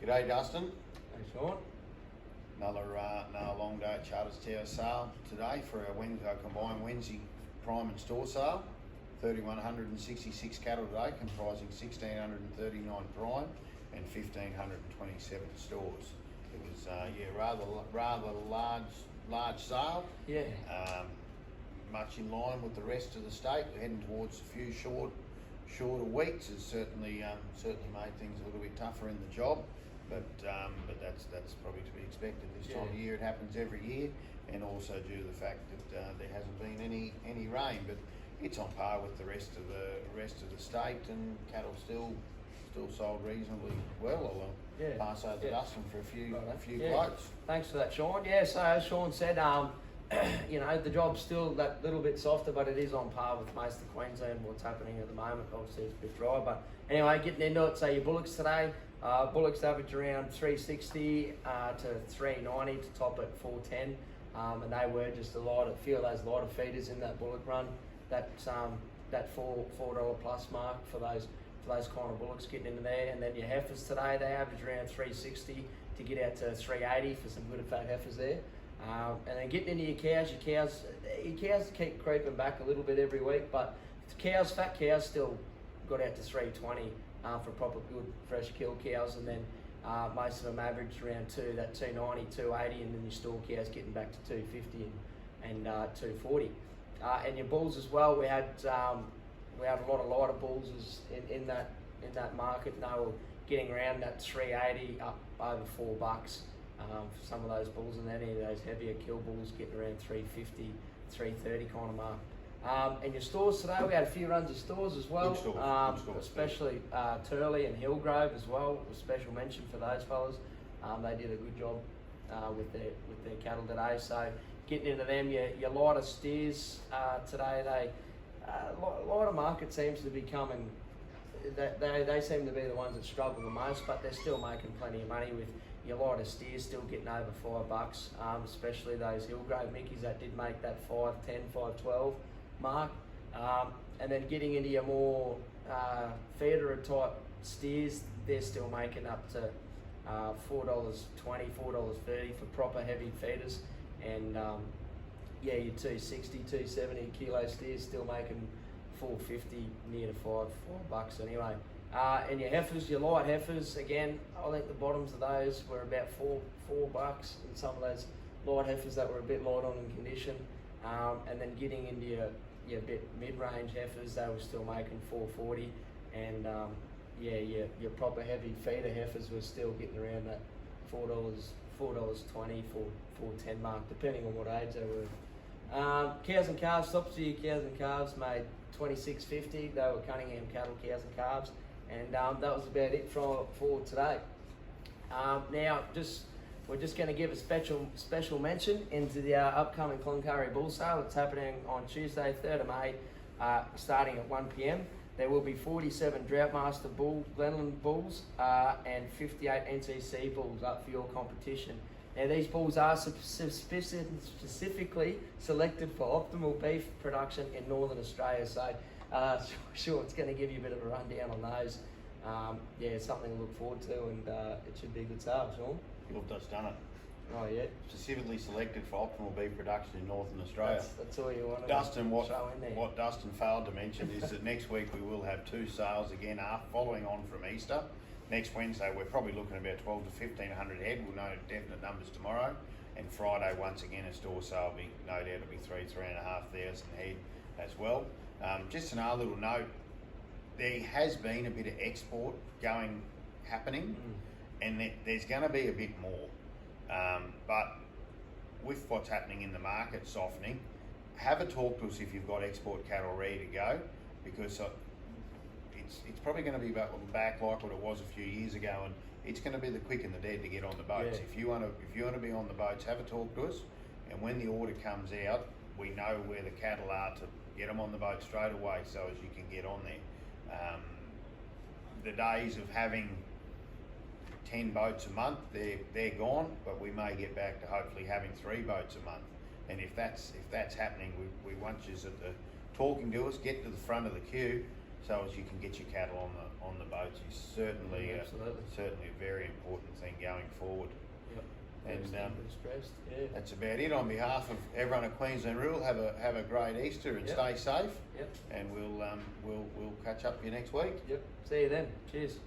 G'day Dustin. Hey Sean. Another long day at Charters Tower sale today for our combined Wednesday prime and store sale. 3,166 cattle today, comprising 1,639 prime and 1,527 stores. It was rather large sale. Yeah. Much in line with the rest of the state. We're heading towards a few shorter weeks. Has certainly made things a little bit tougher in the job. But that's probably to be expected this time of year. It happens every year, and also due to the fact that there hasn't been any rain. But it's on par with the rest of the state, and cattle still sold reasonably well. I'll pass over to Dustin for a few quotes. Thanks for that, Sean. Yeah, so as Sean said, the job's still that little bit softer, but it is on par with most of Queensland. What's happening at the moment, obviously it's a bit dry, but anyway, getting into it. So your bullocks today. Bullocks average around 360 to 390 to top at 410, and they were just a few of those lighter feeders in that bullock run. That $4 plus mark for those kind of bullocks getting into there. And then your heifers today, they average around 360 to get out to 380 for some good fat heifers there. And then getting into your cows keep creeping back a little bit every week, but fat cows still got out to 320 for proper good fresh kill cows, and then most of them averaged around 290, 280, and then your store cows getting back to 250 and 240. And your bulls as well, we had a lot of lighter bulls in that market, and they were getting around that 380 up over $4 for some of those bulls, and then any of those heavier kill bulls getting around 350, 330 kind of mark. And your stores today, we had a few runs of stores as well, Good stores, especially Turley and Hillgrove as well. A special mention for those fellas. They did a good job with their cattle today. So getting into them, your lighter steers today, lighter market seems to be coming. They seem to be the ones that struggle the most, but they're still making plenty of money with your lighter steers still getting over $5, especially those Hillgrove Mickeys that did make that 510, 512 mark. And then getting into your more feeder type steers, they're still making up to $4.20, $4.30 for proper heavy feeders. And your 260, 270 kilo steers still making $4.50, near to $5 anyway. And your heifers, your light heifers, again, I think the bottoms of those were about $4, and some of those light heifers that were a bit light on in condition. And then getting into your bit mid-range heifers, they were still making $4.40, and your proper heavy feeder heifers were still getting around that $4.20, $4.10 mark, depending on what age they were. Cows and calves, tops of your cows and calves made $26.50. They were Cunningham cattle cows and calves, and that was about it for today. Now, we're just going to give a special mention into the upcoming Cloncurry Bull Sale. It's happening on Tuesday, 3rd of May, starting at 1 p.m. There will be 47 Droughtmaster Glenland bulls and 58 NCC bulls up for your competition. Now, these bulls are specifically selected for optimal beef production in Northern Australia. So, sure, it's going to give you a bit of a rundown on those. It's something to look forward to, and it should be a good sale, Sean. You've just done it. Oh, yeah. Specifically selected for optimal beef production in Northern Australia. That's all you want to Dustin, show in there. What Dustin failed to mention is that next week we will have two sales again following on from Easter. Next Wednesday we're probably looking at about 12 to 1,500 head. We'll know definite numbers tomorrow. And Friday, once again, a store sale. No doubt it'll be 3,500 head as well. Just another little note, there has been a bit of export happening, and there's going to be a bit more. But with what's happening in the market softening, have a talk to us if you've got export cattle ready to go, because it's probably going to be back like what it was a few years ago, and it's going to be the quick and the dead to get on the boats. Yeah. If you want to be on the boats, have a talk to us, and when the order comes out, we know where the cattle are to get them on the boat straight away, so as you can get on there. The days of having 10 boats a month, they're gone, but we may get back to hopefully having 3 boats a month. And if that's happening, we want you at the talking to us, get to the front of the queue, so as you can get your cattle on the boats is certainly Absolutely. certainly a very important thing going forward. Yep. And Stressed. Yeah. that's about it. On behalf of everyone at Queensland Rural, have a great Easter and Yep. stay safe. Yep. And we'll catch up with you next week. Yep. See you then. Cheers.